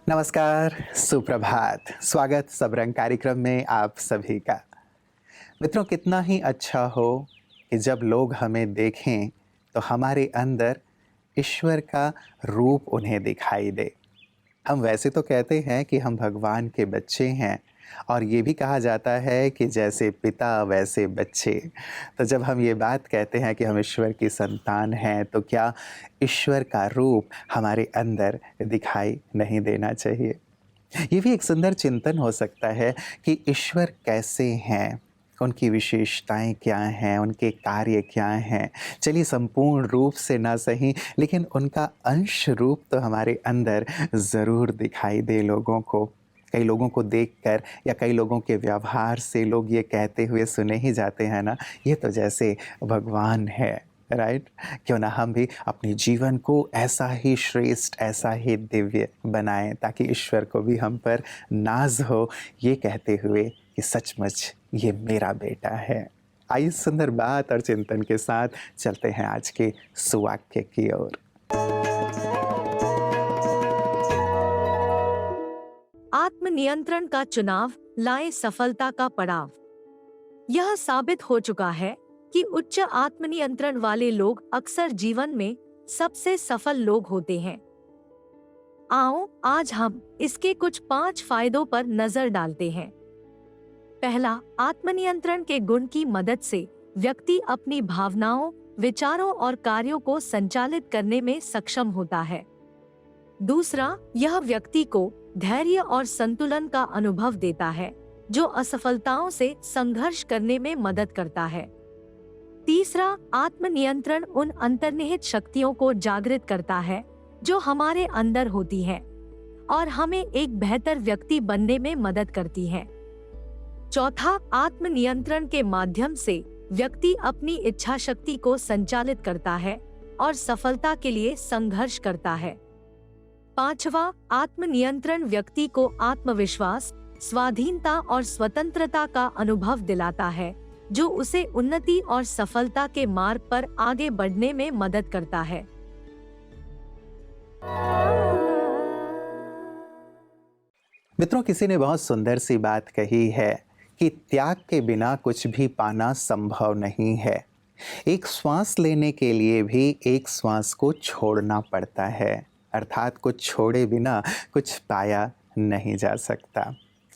नमस्कार, सुप्रभात। स्वागत सबरंग कार्यक्रम में आप सभी का। मित्रों, कितना ही अच्छा हो कि जब लोग हमें देखें तो हमारे अंदर ईश्वर का रूप उन्हें दिखाई दे। हम वैसे तो कहते हैं कि हम भगवान के बच्चे हैं और ये भी कहा जाता है कि जैसे पिता वैसे बच्चे। तो जब हम ये बात कहते हैं कि हम ईश्वर की संतान हैं, तो क्या ईश्वर का रूप हमारे अंदर दिखाई नहीं देना चाहिए? ये भी एक सुंदर चिंतन हो सकता है कि ईश्वर कैसे हैं, उनकी विशेषताएं क्या हैं, उनके कार्य क्या हैं। चलिए, संपूर्ण रूप से ना सही, लेकिन उनका अंश रूप तो हमारे अंदर ज़रूर दिखाई दे लोगों को। कई लोगों को देखकर या कई लोगों के व्यवहार से लोग ये कहते हुए सुने ही जाते हैं ना, ये तो जैसे भगवान है। राइट? क्यों ना हम भी अपने जीवन को ऐसा ही श्रेष्ठ, ऐसा ही दिव्य बनाएं, ताकि ईश्वर को भी हम पर नाज हो, ये कहते हुए कि सचमुच ये मेरा बेटा है। आइए सुंदर बात और चिंतन के साथ चलते हैं आज के सुवाक्य की ओर। आत्मनियंत्रण का चुनाव लाए सफलता का पड़ाव। यह साबित हो चुका है कि उच्च आत्मनियंत्रण वाले लोग अक्सर जीवन में सबसे सफल लोग होते हैं। आओ आज हम इसके कुछ 5 फायदों पर नजर डालते हैं। पहला, आत्मनियंत्रण के गुण की मदद से व्यक्ति अपनी भावनाओं, विचारों और कार्यों को संचालित करने में सक्षम होता है। दूसरा, यह व्यक्ति को धैर्य और संतुलन का अनुभव देता है, जो असफलताओं से संघर्ष करने में मदद करता है। तीसरा, आत्मनियंत्रण उन अंतर्निहित शक्तियों को जागृत करता है जो हमारे अंदर होती हैं और हमें एक बेहतर व्यक्ति बनने में मदद करती हैं। चौथा, आत्मनियंत्रण के माध्यम से व्यक्ति अपनी इच्छा शक्ति को संचालित करता है और सफलता के लिए संघर्ष करता है। पांचवा, आत्मनियंत्रण व्यक्ति को आत्मविश्वास, स्वाधीनता और स्वतंत्रता का अनुभव दिलाता है, जो उसे उन्नति और सफलता के मार्ग पर आगे बढ़ने में मदद करता है। मित्रों, किसी ने बहुत सुंदर सी बात कही है कि त्याग के बिना कुछ भी पाना संभव नहीं है। एक श्वास लेने के लिए भी एक श्वास को छोड़ना पड़ता है, अर्थात कुछ छोड़े बिना कुछ पाया नहीं जा सकता।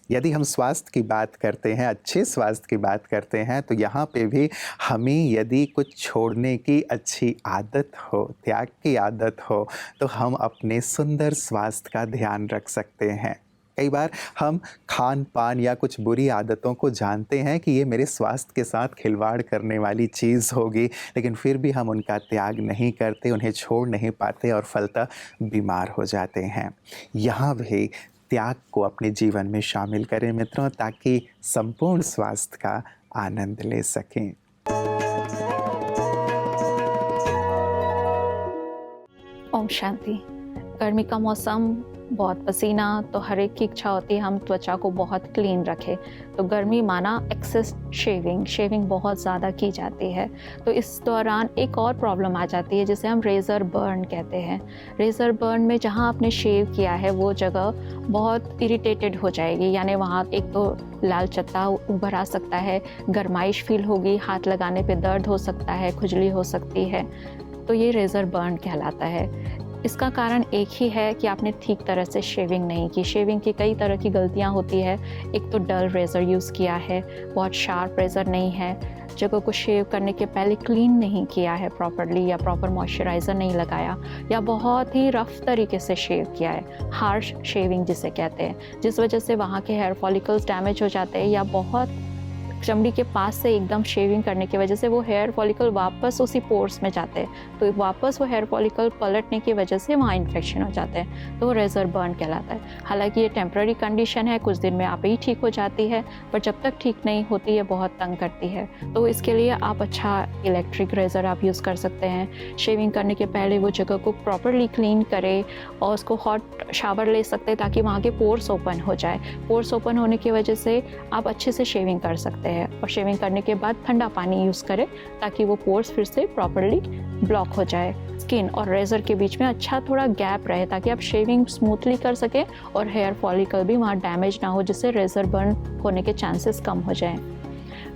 यदि हम स्वास्थ्य की बात करते हैं, अच्छे स्वास्थ्य की बात करते हैं, तो यहाँ पे भी हमें यदि कुछ छोड़ने की अच्छी आदत हो, त्याग की आदत हो, तो हम अपने सुंदर स्वास्थ्य का ध्यान रख सकते हैं। कई बार हम खान पान या कुछ बुरी आदतों को जानते हैं कि ये मेरे स्वास्थ्य के साथ खिलवाड़ करने वाली चीज़ होगी, लेकिन फिर भी हम उनका त्याग नहीं करते, उन्हें छोड़ नहीं पाते और फलतः बीमार हो जाते हैं। यहाँ भी त्याग को अपने जीवन में शामिल करें मित्रों, ताकि संपूर्ण स्वास्थ्य का आनंद ले सकें। ओम शांति। गर्मी का मौसम, बहुत पसीना, तो हर एक की इच्छा होती है हम त्वचा को बहुत क्लीन रखें। तो गर्मी माना एक्सेस शेविंग बहुत ज़्यादा की जाती है। तो इस दौरान एक और प्रॉब्लम आ जाती है जिसे हम रेज़र बर्न कहते हैं। रेज़र बर्न में जहाँ आपने शेव किया है वो जगह बहुत इरिटेटेड हो जाएगी, यानी वहाँ एक तो लाल चत्ता उभर आ सकता है, गर्माइश फील होगी, हाथ लगाने पे दर्द हो सकता है, खुजली हो सकती है। तो ये रेज़र बर्न कहलाता है। इसका कारण एक ही है कि आपने ठीक तरह से शेविंग नहीं की। शेविंग की कई तरह की गलतियां होती है। एक तो डल रेज़र यूज़ किया है, बहुत शार्प रेज़र नहीं है, जगह को शेव करने के पहले क्लीन नहीं किया है प्रॉपरली, या प्रॉपर मॉइस्चराइज़र नहीं लगाया, या बहुत ही रफ तरीके से शेव किया है, हार्श शेविंग जिसे कहते हैं, जिस वजह से वहाँ के हेयर फॉलिकल्स डैमेज हो जाते हैं, या बहुत चमड़ी के पास से एकदम शेविंग करने की वजह से वो हेयर फॉलिकल वापस उसी पोर्स में जाते हैं, तो वापस वो हेयर फॉलिकल पलटने की वजह से वहाँ इन्फेक्शन हो जाते हैं, तो वो रेज़र बर्न कहलाता है। हालांकि ये टेम्पररी कंडीशन है, कुछ दिन में आप ही ठीक हो जाती है, पर जब तक ठीक नहीं होती है बहुत तंग करती है। तो इसके लिए आप अच्छा इलेक्ट्रिक रेज़र आप यूज़ कर सकते हैं। शेविंग करने के पहले वो जगह को प्रॉपरली क्लीन करें और उसको हॉट शावर ले सकते हैं, ताकि वहाँ के पोर्स ओपन हो जाए। पोर्स ओपन होने की वजह से आप अच्छे से शेविंग कर सकते हैं। सकते हैं। और शेविंग करने के बाद ठंडा पानी यूज़ करें ताकि वो पोर्स फिर से प्रॉपरली ब्लॉक हो जाए। स्किन और रेज़र के बीच में अच्छा थोड़ा गैप रहे ताकि आप शेविंग स्मूथली कर सकें और हेयर फॉलिकल भी वहाँ डैमेज ना हो, जिससे रेज़र बर्न होने के चांसेस कम हो जाएं।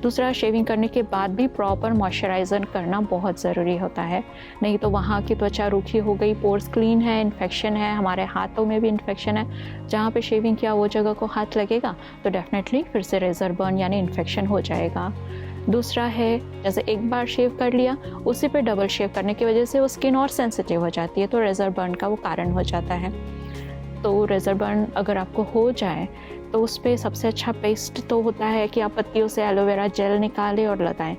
दूसरा, शेविंग करने के बाद भी प्रॉपर मॉइस्चराइज़र करना बहुत ज़रूरी होता है, नहीं तो वहाँ की त्वचा रूखी हो गई, पोर्स क्लीन है, इन्फेक्शन है, हमारे हाथों में भी इन्फेक्शन है, जहाँ पे शेविंग किया वो जगह को हाथ लगेगा तो डेफिनेटली फिर से रेज़र बर्न यानी इन्फेक्शन हो जाएगा। दूसरा है, जैसे एक बार शेव कर लिया उसी पे डबल शेव करने की वजह से वो स्किन और सेंसिटिव हो जाती है, तो रेज़र बर्न का वो कारण हो जाता है। तो रेज़र बर्न अगर आपको हो जाए तो उस पर सबसे अच्छा पेस्ट तो होता है कि आप पत्तियों से एलोवेरा जेल निकालें और लगाएं।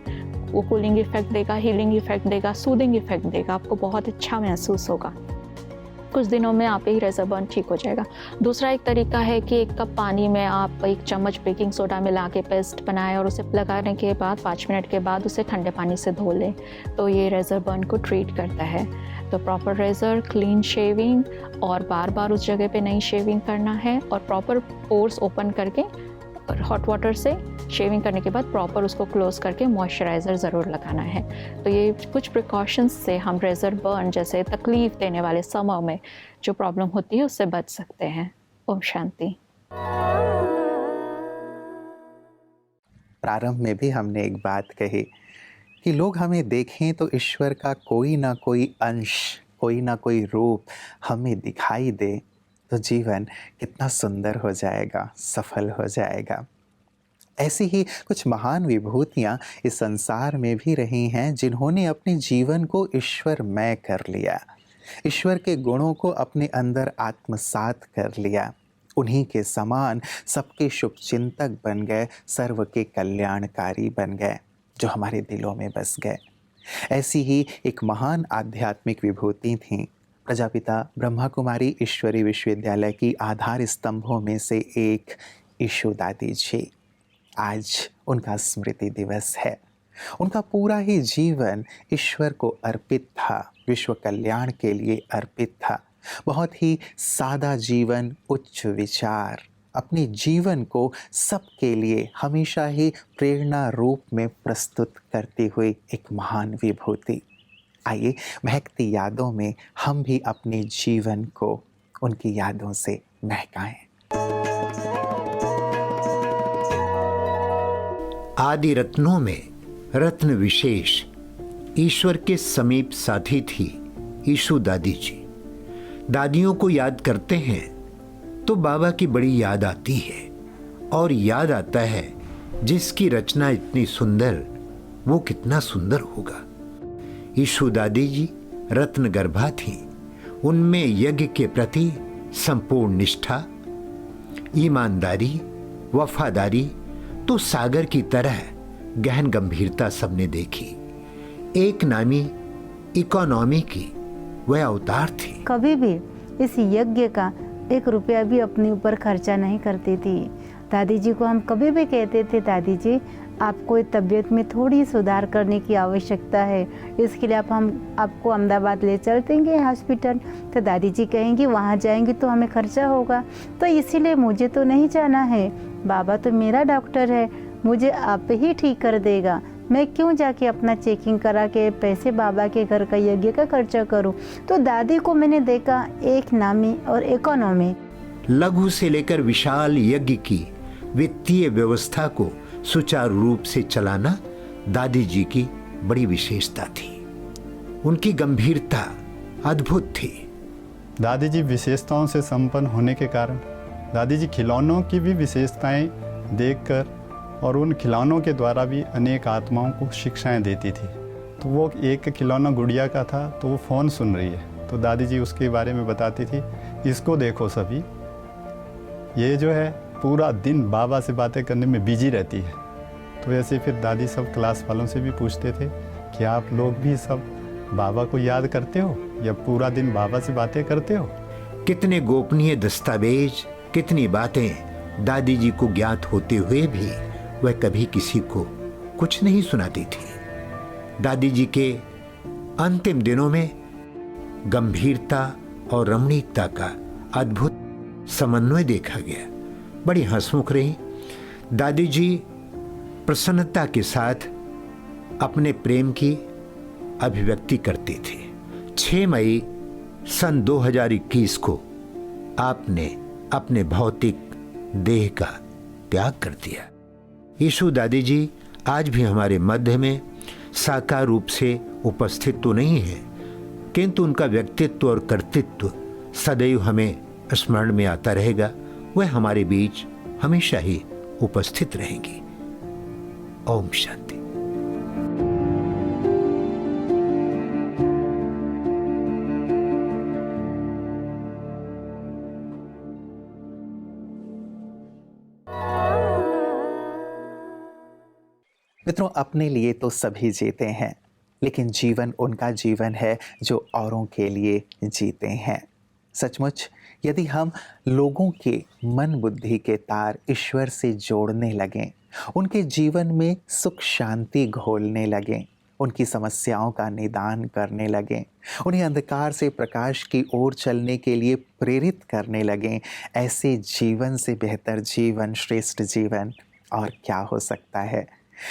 वो कूलिंग इफेक्ट देगा, हीलिंग इफेक्ट देगा, सूदिंग इफेक्ट देगा, आपको बहुत अच्छा महसूस होगा। कुछ दिनों में आप ही रेज़र बर्न ठीक हो जाएगा। दूसरा एक तरीका है कि 1 कप पानी में आप 1 चम्मच बेकिंग सोडा मिला के पेस्ट बनाएं और उसे लगाने के बाद 5 मिनट के बाद उसे ठंडे पानी से धो लें, तो ये रेज़र बर्न को ट्रीट करता है। तो प्रॉपर रेज़र, क्लीन शेविंग और बार बार उस जगह पे नई शेविंग करना है और प्रॉपर पोर्स ओपन करके हॉट वाटर से शेविंग करने के बाद प्रॉपर उसको क्लोज करके मॉइस्चराइज़र ज़रूर लगाना है। तो ये कुछ प्रिकॉशंस से हम रेज़र बर्न जैसे तकलीफ़ देने वाले समर में जो प्रॉब्लम होती है उससे बच सकते हैं। ओम शांति। प्रारंभ में भी हमने एक बात कही कि लोग हमें देखें तो ईश्वर का कोई ना कोई अंश, कोई ना कोई रूप हमें दिखाई दे तो जीवन कितना सुंदर हो जाएगा, सफल हो जाएगा। ऐसी ही कुछ महान विभूतियाँ इस संसार में भी रही हैं जिन्होंने अपने जीवन को ईश्वरमय कर लिया, ईश्वर के गुणों को अपने अंदर आत्मसात कर लिया, उन्हीं के समान सबके शुभचिंतक बन गए, सर्व के कल्याणकारी बन गए, जो हमारे दिलों में बस गए। ऐसी ही एक महान आध्यात्मिक विभूति थी प्रजापिता ब्रह्मा कुमारी ईश्वरी विश्वविद्यालय की आधार स्तंभों में से एक ईशु दादी जी। आज उनका स्मृति दिवस है। उनका पूरा ही जीवन ईश्वर को अर्पित था, विश्व कल्याण के लिए अर्पित था। बहुत ही सादा जीवन, उच्च विचार, अपने जीवन को सबके लिए हमेशा ही प्रेरणा रूप में प्रस्तुत करती हुई एक महान विभूति। आइए महकती यादों में हम भी अपने जीवन को उनकी यादों से महकाएं। आदि रत्नों में रत्न विशेष ईश्वर के समीप साथी थी ईशु दादी जी। दादियों को याद करते हैं तो बाबा की बड़ी याद आती है, और याद आता है जिसकी रचना इतनी सुंदर वो कितना सुंदर होगा। ईशु दादी जी रत्न गर्भा थी। उनमें यज्ञ के प्रति संपूर्ण निष्ठा, ईमानदारी, वफादारी तो सागर की तरह गहन गंभीरता सबने देखी। एक नामी इकोनॉमी की वह अवतार थी। कभी भी इस यज्ञ का 1 रुपया भी अपने ऊपर खर्चा नहीं करती थी। दादी जी को हम कभी भी कहते थे, दादी जी आपको तबीयत में थोड़ी सुधार करने की आवश्यकता है, इसके लिए हम आपको अहमदाबाद ले चल देंगे हॉस्पिटल। तो दादी जी कहेंगी वहाँ जाएंगी तो हमें खर्चा होगा, तो इसीलिए मुझे तो नहीं जाना है, बाबा तो मेरा डॉक्टर है, मुझे आप ही ठीक कर देगा, मैं क्यों जाके अपना चेकिंग करा के पैसे बाबा के घर का यज्ञ का खर्चा करूं। तो दादी को मैंने देखा एक नामी और इकोनॉमी। लघु से लेकर विशाल यज्ञ की वित्तीय व्यवस्था को सुचारू रूप से चलाना दादी जी की बड़ी विशेषता थी। उनकी गंभीरता अद्भुत थी। दादी जी विशेषताओं से संपन्न होने के कारण दादी जी खिलौनों की भी विशेषताएं देखकर और उन खिलौनों के द्वारा भी अनेक आत्माओं को शिक्षाएं देती थी। तो वो एक खिलौना गुड़िया का था, तो वो फ़ोन सुन रही है, तो दादी जी उसके बारे में बताती थी, इसको देखो सभी, ये जो है पूरा दिन बाबा से बातें करने में बिजी रहती है। तो ऐसे फिर दादी सब क्लास वालों से भी पूछते थे कि आप लोग भी सब बाबा को याद करते हो या पूरा दिन बाबा से बातें करते हो। कितने गोपनीय दस्तावेज, कितनी बातें दादी जी को ज्ञात होते हुए भी वह कभी किसी को कुछ नहीं सुनाती थी। दादी जी के अंतिम दिनों में गंभीरता और रमणीकता का अद्भुत समन्वय देखा गया। बड़ी हंसमुख रही। दादी जी प्रसन्नता के साथ अपने प्रेम की अभिव्यक्ति करते थे। 6 मई सन 2021 को आपने अपने भौतिक देह का त्याग कर दिया। यीशु दादी जी आज भी हमारे मध्य में साकार रूप से उपस्थित तो नहीं है, किंतु उनका व्यक्तित्व और कर्तृत्व सदैव हमें स्मरण में आता रहेगा। वह हमारे बीच हमेशा ही उपस्थित रहेंगी। ओम शांति। मित्रों, अपने लिए तो सभी जीते हैं, लेकिन जीवन उनका जीवन है जो औरों के लिए जीते हैं। सचमुच यदि हम लोगों के मन बुद्धि के तार ईश्वर से जोड़ने लगें, उनके जीवन में सुख शांति घोलने लगें, उनकी समस्याओं का निदान करने लगें, उन्हें अंधकार से प्रकाश की ओर चलने के लिए प्रेरित करने लगें, ऐसे जीवन से बेहतर जीवन, श्रेष्ठ जीवन और क्या हो सकता है।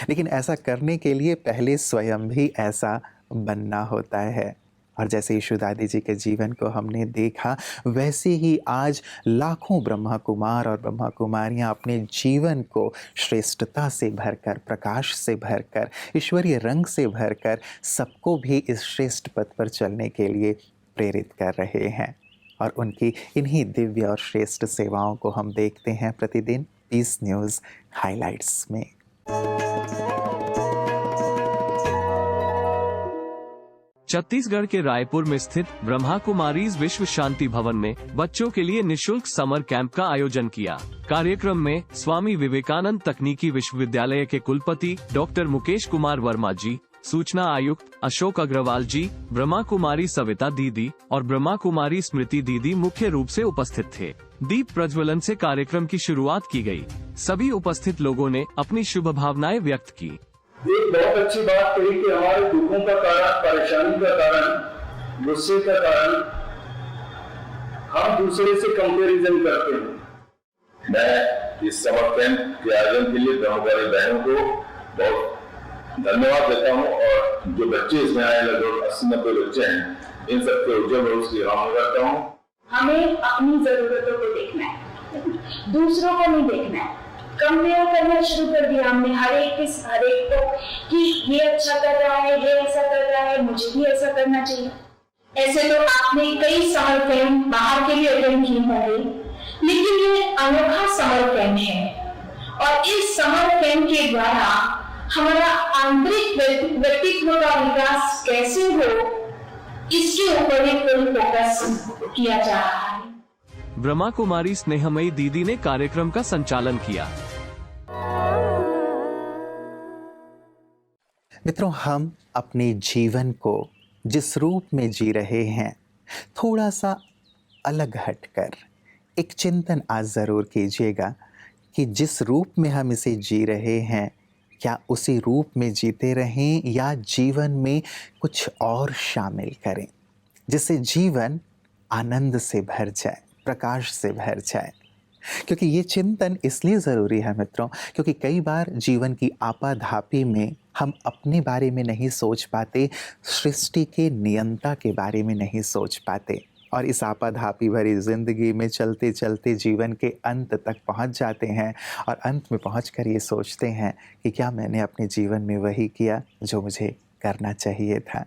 लेकिन ऐसा करने के लिए पहले स्वयं भी ऐसा बनना होता है। और जैसे यीशु दादी जी के जीवन को हमने देखा, वैसे ही आज लाखों ब्रह्मा कुमार और ब्रह्मा कुमारियाँ अपने जीवन को श्रेष्ठता से भरकर, प्रकाश से भरकर, ईश्वरीय रंग से भरकर सबको भी इस श्रेष्ठ पथ पर चलने के लिए प्रेरित कर रहे हैं। और उनकी इन्हीं दिव्य और श्रेष्ठ सेवाओं को हम देखते हैं प्रतिदिन पीस न्यूज़ हाइलाइट्स में। छत्तीसगढ़ के रायपुर में स्थित ब्रह्मा कुमारीज विश्व शांति भवन में बच्चों के लिए निशुल्क समर कैंप का आयोजन किया। कार्यक्रम में स्वामी विवेकानंद तकनीकी विश्वविद्यालय के कुलपति डॉक्टर मुकेश कुमार वर्मा जी, सूचना आयुक्त अशोक अग्रवाल जी, ब्रह्मा कुमारी सविता दीदी और ब्रह्मा कुमारी स्मृति दीदी मुख्य रूप से उपस्थित थे। दीप प्रज्वलन से कार्यक्रम की शुरुआत की गई। सभी उपस्थित लोगों ने अपनी शुभ भावनाएं व्यक्त की। एक बहुत अच्छी बात कही कि हमारे दुखों का कारण, परेशानी का कारण, गुस्से का कारण हम दूसरे से कंपैरिजन करते हैं। मैं इस समर कैंप के आयोजन के लिए ब्रह्मकुमारी बहनों को बहुत धन्यवाद देता हूं और जो बच्चे इसमें आए, लगभग 80-90 बच्चे हैं, इन सबके उज्जवल भविष्य की कामना करता हूं। हमें अपनी जरूरतों को देखना है, दूसरों को नहीं देखना है। कंपेयर करना शुरू कर दिया हमने हर एक को कि ये अच्छा कर रहा है, ये ऐसा कर रहा है, मुझे भी ऐसा करना चाहिए। ऐसे तो आपने कई समर कैंप बाहर के लिए अटेंड किए होंगे, लेकिन ये अनोखा समर कैंप है और इस समर कैंप के द्वारा हमारा आंतरिक व्यक्तित्व का विकास कैसे हो, इसके ऊपर एक फोकस किया जा रहा है। ब्रह्मा कुमारी स्नेहमयी दीदी ने कार्यक्रम का संचालन किया। मित्रों, हम अपने जीवन को जिस रूप में जी रहे हैं, थोड़ा सा अलग हटकर एक चिंतन आज ज़रूर कीजिएगा कि जिस रूप में हम इसे जी रहे हैं, क्या उसी रूप में जीते रहें या जीवन में कुछ और शामिल करें, जिससे जीवन आनंद से भर जाए, प्रकाश से भर जाए। क्योंकि ये चिंतन इसलिए ज़रूरी है मित्रों, क्योंकि कई बार जीवन की आपाधापी में हम अपने बारे में नहीं सोच पाते, सृष्टि के नियंता के बारे में नहीं सोच पाते, और इस आपाधापी भरी ज़िंदगी में चलते चलते जीवन के अंत तक पहुंच जाते हैं और अंत में पहुंचकर ये सोचते हैं कि क्या मैंने अपने जीवन में वही किया जो मुझे करना चाहिए था।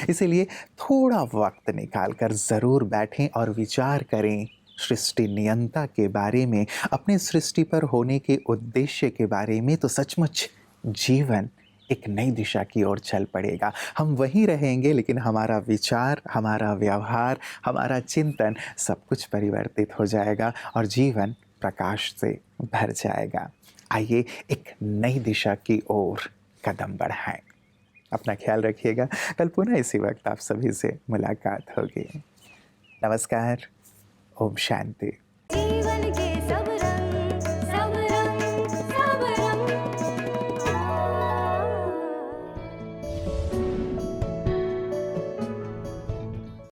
इसीलिए थोड़ा वक्त निकाल कर ज़रूर बैठें और विचार करें सृष्टि नियंता के बारे में, अपने सृष्टि पर होने के उद्देश्य के बारे में। तो सचमुच जीवन एक नई दिशा की ओर चल पड़ेगा। हम वहीं रहेंगे, लेकिन हमारा विचार, हमारा व्यवहार, हमारा चिंतन सब कुछ परिवर्तित हो जाएगा और जीवन प्रकाश से भर जाएगा। आइए एक नई दिशा की ओर कदम बढ़ाएं। अपना ख्याल रखिएगा। कल पुनः इसी वक्त आप सभी से मुलाकात होगी। नमस्कार। ओम शांति।